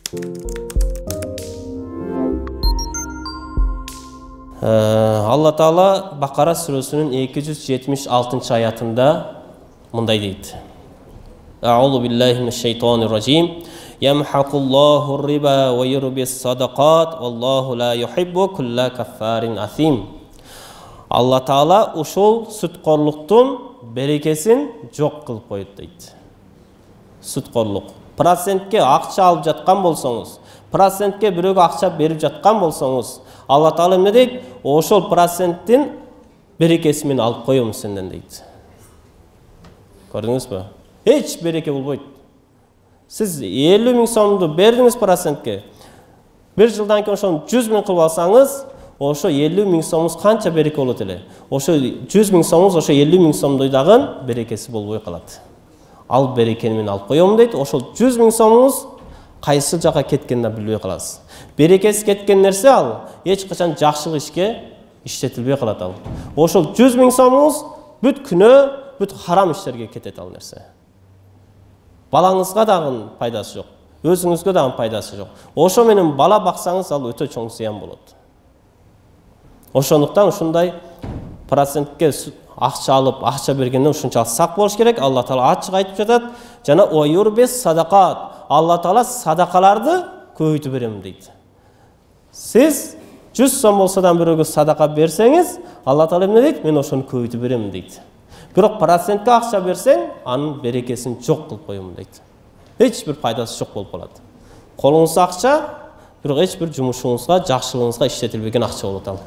Алла Таала Бақара сүресінің 276 аятында мындай дейді. Аузу биллахи минаш-шайтанир ражим. Ямхақуллаху риба ва юрбис садақат валлаху ла юхиббу кулла каффарин асим. Алла Таала ушул сүтқорлуктун берекесин жок кылып коет дейт. Сүтқорлук. Процентке акча алып жаткан болсоңуз, процентке бирөөгө акча берип жаткан болсоңуз, Алла Таала эмне дейт? Ошол проценттин берекеси менен алып коем сенден дейт. Көрдүңүзбү? Эч береке болбойт. Сиз 50 000 сомду бердиңиз процентке. Bir жылдан кийин ошону 100 000 кылып алсаңыз, ошо 50 000 сомуңуз канча береке болот эле? Ошо 100 000 сомуңуз ошо 50 000 сомдой дагы берекеси болбой калат. Ал берекени менен алып коем дейт. Ошол 100 000 сомуңуз кайсы жака кеткенин билбей каласыз. Берекеси кеткен нерсе ал эч качан жакшылык ишке иштетилбей калат ал. Ошол 100 000 сомуңуз бүт күнөө, бүт харам иштерге кетет ал нерсе. Балаңызга дагы пайдасы жок, өзүңүзгө дагы пайдасы жок. Ошо менен бала баксаңыз ал өтө чоң зыян болот. Ошондуктан ушундай процентке акча алып, акча бергенде ушунчалык сак болуш керек. Алла Таала ачык айтып жатат. Жана ойурбес садакат. Алла Таала садакаларды көбөйтүп берем дейт. Сиз 100 сом болсо да бирөөгө садака берсеңиз, Алла Таала эмне дейт? Мен ошону көбөйтүп берем дейт. Бирок процентке акча берсең, анын берекесин жок кылып коем дейт. Эч бир пайдасы жок болуп калат. Колуңузда акча, бирок эч бир жумушуңузга, жакшылыгыңызга иштетилбеген акча болот ал.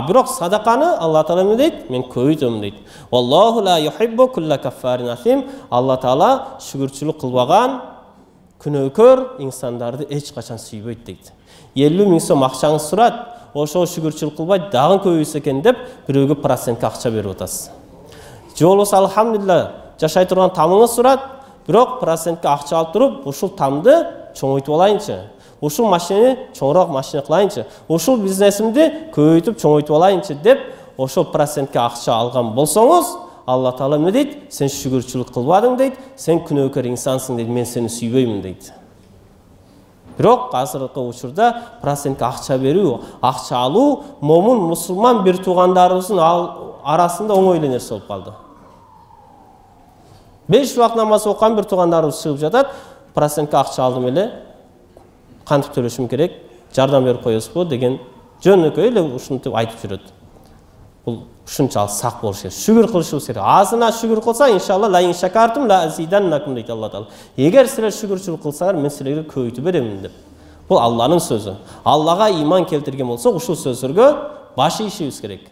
Бирок садаканы Алла Таала эмне дейт? Мен көбөйтөм дейт. Валлаху ла юхиббу кулла каффарин асим. Алла Таала шүгүрчүлүк кылбаган күнөөкөр инсандарды эч качан сүйбөйт дейт. 50 000 сом акчаңыз турат, ошо шүгүрчүлүк кылбай дагы көбөйсө экен деп бирөөгө процентке акча берип атасыз. Же болбосо алхамдулилла жашай турган тамыңыз турат, бирок процентке акча алып туруп, ушул тамды чоңойтуп алайынчы, ушул машинени чоңураак машина кылайынчы, ушул бизнесимди көбөйтүп чоңойтуп алайынчы деп ошол процентке акча алган болсоңуз, Алла Таала эмне дейт? Сен шүгүрчүлүк кылбадың дейт, сен күнөөкөр инсансың дейт, мен сени сүйбөймүн дейт. Бирок азыркы учурда процентке акча берүү, акча алуу момун мусулман бир туугандарыбыздын арасында оңой эле нерсе болуп калды. 5 убакыт намаз окуган бир туугандарыбыз чыгып жатат, процентке акча алдым эле, кантип төлөшүм керек, жардам берип коесузбу деген жөнөкөй эле ушинтип айтып жүрөт. Бул ушунчалык сак болуш керек. Шүгүр кылышыбыз керек. Азына шүгүр кылса, иншалла ла ин шакартум ла азиданнакум дейт Алла Таала. Эгер силер шүгүрчүлүк кылсаңар, мен силерге көбөйтүп берем деп. Бул Алланын сөзү. Аллага иман келтирген болсок, ушул сөздөргө баш ийишибиз керек.